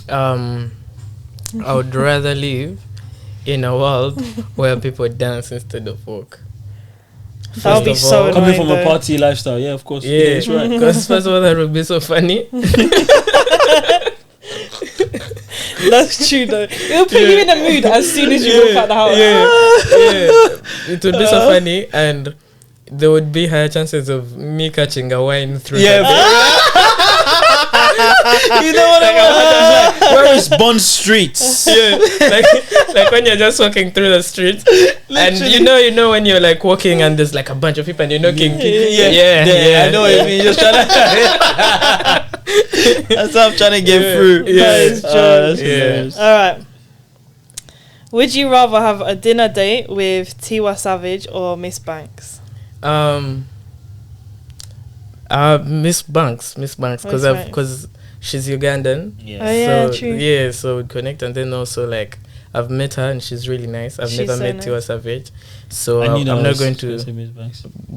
I would rather live in a world where people dance instead of walk. That would be so coming annoying, from a party lifestyle, yeah, of course. Yeah, that's right. Because first of all, that would be so funny. That's true though. It'll put you in a mood as soon as you walk out the house. Yeah. It would be so funny, and there would be higher chances of me catching a wine through. Yeah, you know what I mean? Where is Bond Streets? Yeah, like when you're just walking through the streets, and you know when you're like walking and there's like a bunch of people and you're knocking. Yeah. I know what you mean. Just trying to. That's how I'm trying to get through. That is true. All right. Would you rather have a dinner date with Tiwa Savage or Miss Banks? Miss Banks, because she's Ugandan. Yes. Oh yeah, so, true. Yeah, so we'd connect, and then also like I've met her and she's really nice. I've never met Tiwa Savage, so I'm not going to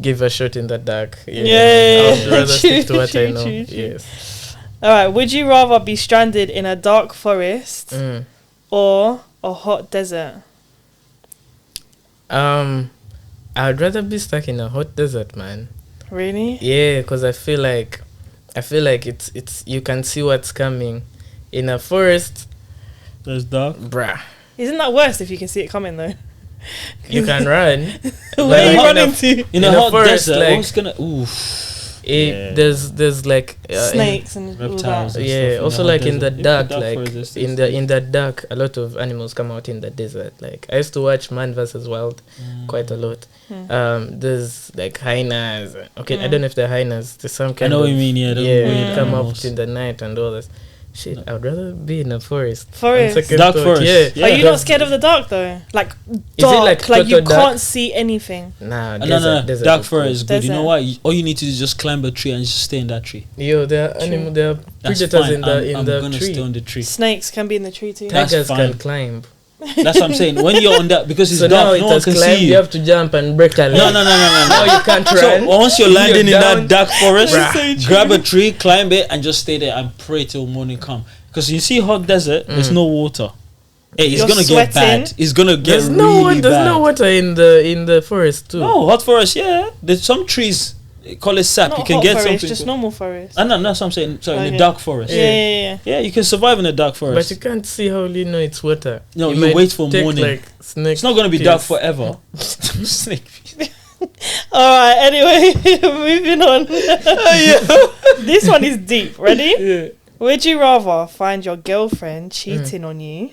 give a shot in the dark. Yeah. I'd rather stick to what I know. Yes. All right. Would you rather be stranded in a dark forest or a hot desert? I'd rather be stuck in a hot desert, man. Really? Yeah, because I feel like it's you can see what's coming. In a forest, there's dark. Bruh. Isn't that worse if you can see it coming though? You can run. Where are you running to? In a hot forest, desert, like, what's gonna? There's like snakes and reptiles. all that. Yeah, also like in the dark, like in the dark. dark, a lot of animals come out in the desert. Like I used to watch Man vs. Wild quite a lot. There's like hyenas. Okay, I don't know if they're hyenas. There's some kind. I know of, what you mean. Yeah, come out in the night and all this. Shit, I would rather be in a forest. Dark forest. Yeah. Are you not scared of the dark though? Like dark, like you can't see anything. Nah, no. desert Dark forest is good. Desert. You know what? All you need to do is just climb a tree and just stay in that tree. Yo, there are there are predators in the I'm gonna tree. stay on the tree. Snakes can be in the tree too. Tigers can climb. That's what I'm saying. When you're on that, because it's so dark, now it no one has can climbed, see you. you have to jump and break a leg. No. Now you can't run. So once you're landing in down. that dark forest, So grab a tree, climb it, and just stay there and pray till morning come. Because you see hot desert, there's no water. Hey, it's You're gonna sweating. get bad. It's gonna get There's really bad. There's no water in the forest too. No, hot forest, yeah. There's some trees, call it sap. Not You can hot get forest, something. just normal forest. No, that's what I'm saying. Sorry, in Okay. the dark forest. Yeah. Yeah, you can survive in the dark But forest. you can't see how you know it's water. No, you might wait for take, morning. Like, snake It's not gonna be dark pills. forever. Snake. All right. Anyway, moving on. This one is deep. Ready? Yeah. Would you rather find your girlfriend cheating on you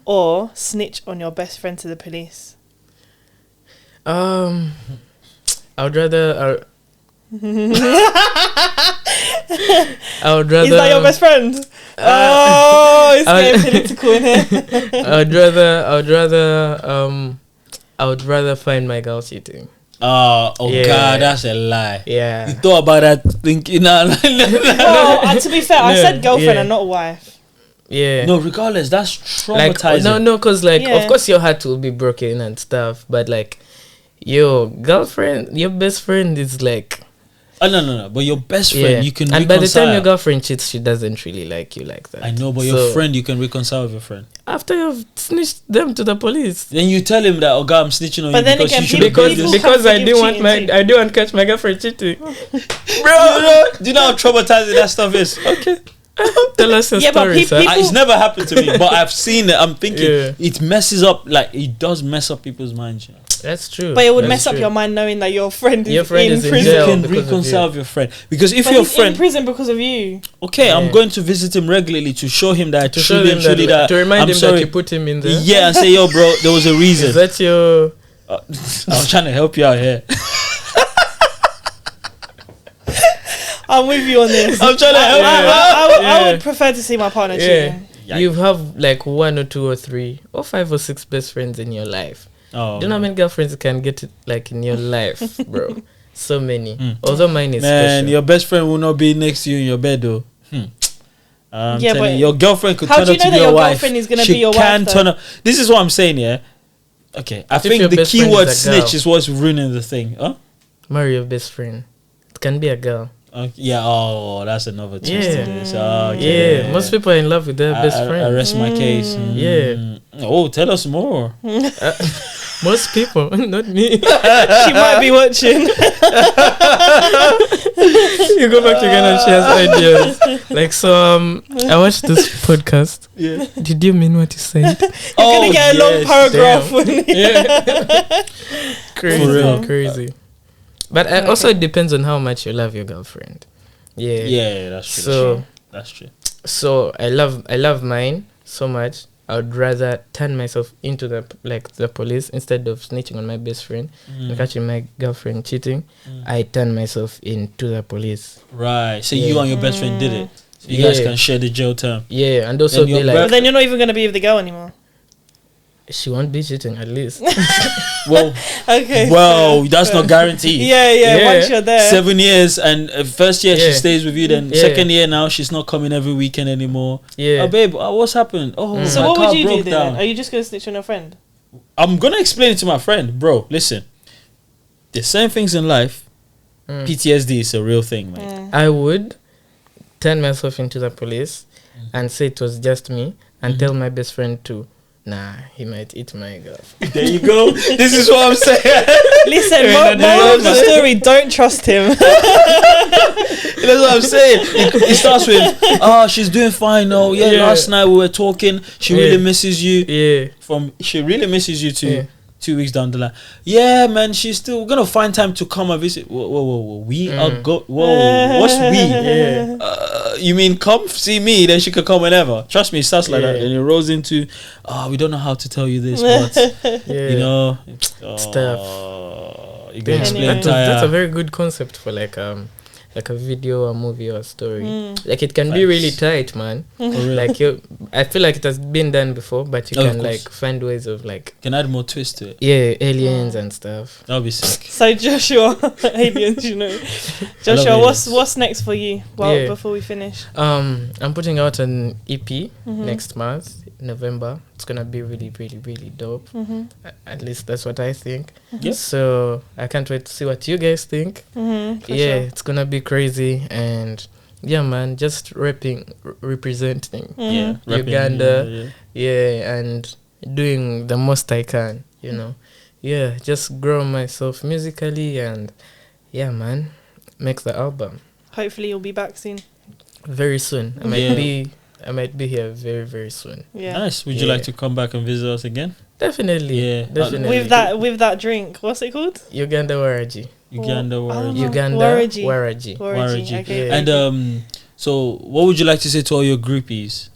or snitch on your best friend to the police? I would rather. I would rather. Is that your best friend? It's getting political in here. I would rather find my girl cheating. God, that's a lie. Yeah. You thought about that thinking. Well, to be fair, I said girlfriend and not wife. Yeah. No, regardless, that's Like, traumatizing. because of course your heart will be broken and stuff, but like, your girlfriend, your best friend is like, Oh no. But your best friend, you can. And reconcile. by the time your girlfriend cheats, she doesn't really like you like that. I know, but your friend, you can reconcile with your friend. After you've snitched them to the police, then you tell him that, oh God, I'm snitching on but you then because again, you should because I didn't want to catch my girlfriend cheating. Bro, do you know how traumatizing that stuff is? Okay. Tell us a story, sir. It's never happened to me, but I've seen it. I'm thinking it messes up, like it does mess up people's minds. You know? That's true. But it would mess up your mind knowing that your friend is in prison. You can reconcile with your friend because if your friend in prison because of you, okay, I'm going to visit him regularly to show him that to remind him that you put him in there. Yeah, and say, yo, bro, there was a reason. Is that your? I'm trying to help you out here. I'm with you on this. I'm trying to help you. I would prefer to see my partner cheating. You have like 1 or 2 or 3 or 5 or 6 best friends in your life. Oh, do you know how many girlfriends you can get like in your life, bro? So many. Although mine is special. Your best friend will not be next to you in your bed though. But your girlfriend could turn up to be your wife. How do you know that your girlfriend is gonna be your wife? She can turn up. This is what I'm saying, yeah. Okay, I think the keyword snitch is what's ruining the thing. Huh? Marry your best friend. It can be a girl. That's another twist to this. Okay. Most people are in love with their best friend. I rest my case. Oh, tell us more. Most people, not me. She might be watching. You go back to Uganda and she has ideas. Like, so, I watched this podcast. Yeah. Did you mean what you said? You're gonna get a long paragraph. Crazy. But also it depends on how much you love your girlfriend. Yeah, that's true. So that's true. So I love mine so much. I would rather turn myself into the police instead of snitching on my best friend and catching my girlfriend cheating. I turn myself into the police. Right. So you and your best friend did it. So you guys can share the jail term. Yeah, and also be like. But then you're not even gonna be with the girl anymore. She won't be cheating at least. Well, okay. Well, that's not guaranteed. Yeah. Once you're there, 7 years, and first year she stays with you. Then second year now she's not coming every weekend anymore. Yeah. Oh, babe, what's happened? Oh, so what would you do then? Are you just gonna snitch on your friend? I'm gonna explain it to my friend, bro. Listen, there's certain things in life. PTSD is a real thing, man. I would turn myself into the police and say it was just me and tell my best friend to. Nah, he might eat my girl. There you go. This is what I'm saying. Listen, moral of the story, don't trust him. That's what I'm saying. It starts with, she's doing fine. Last night we were talking. She really misses you. Yeah. She really misses you too. 2 weeks down the line. Yeah, man, she's still gonna find time to come and visit. Whoa. What's we? You mean come see me, then she could come whenever. Trust me, it starts like that. And it rolls into, we don't know how to tell you this, but you know, stuff. You can explain. That's a very good concept for like a video, a movie, or a story. Like it can be really tight, man. Like I feel like it has been done before, but you can like find ways of like can add more twist to it. Yeah, aliens and stuff. That'll be sick. So Joshua, aliens, you know. Joshua, what's next for you? Well, before we finish, I'm putting out an EP next month, November. It's gonna be really, really, really dope. At least that's what I think. So I can't wait to see what you guys think. It's gonna be crazy, and man, just representing Uganda, and doing the most I can, you know. Just grow myself musically, and man, make the album. Hopefully you'll be back soon. Very soon. I might be here very, very soon. Nice. Would you like to come back and visit us again? Definitely. Definitely. With that drink, what's it called? Uganda Waraji. Uganda Waraji. Okay. And so what would you like to say to all your groupies?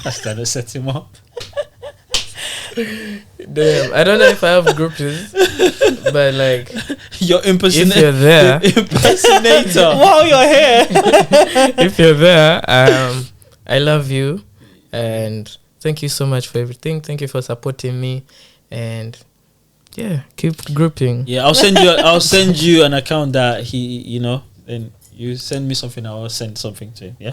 That's trying to set him up. Damn, I don't know if I have groupies, but like your if you're there, impersonator. While you're here, if you're there, I love you, and thank you so much for everything. Thank you for supporting me, and keep grouping. I'll send you an account that he, and you send me something, I'll send something to him.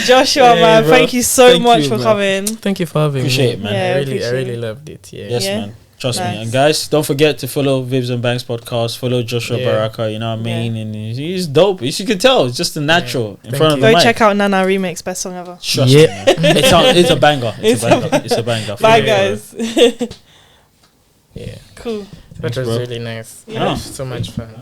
Joshua, man, thank you so much for coming. Thank you for having me. Appreciate it, man. I really loved it. Yes, man. Trust me. And guys, don't forget to follow Vivz and Banks podcast. Follow Joshua Baraka. You know what I mean? And he's dope. As you can tell, it's just a natural in front of the mic. Go check out Nana Remix, best song ever. Trust me. It's a banger. It's a banger. Bye, guys. Yeah. Cool. That was really nice. Yeah. Oh. So much fun.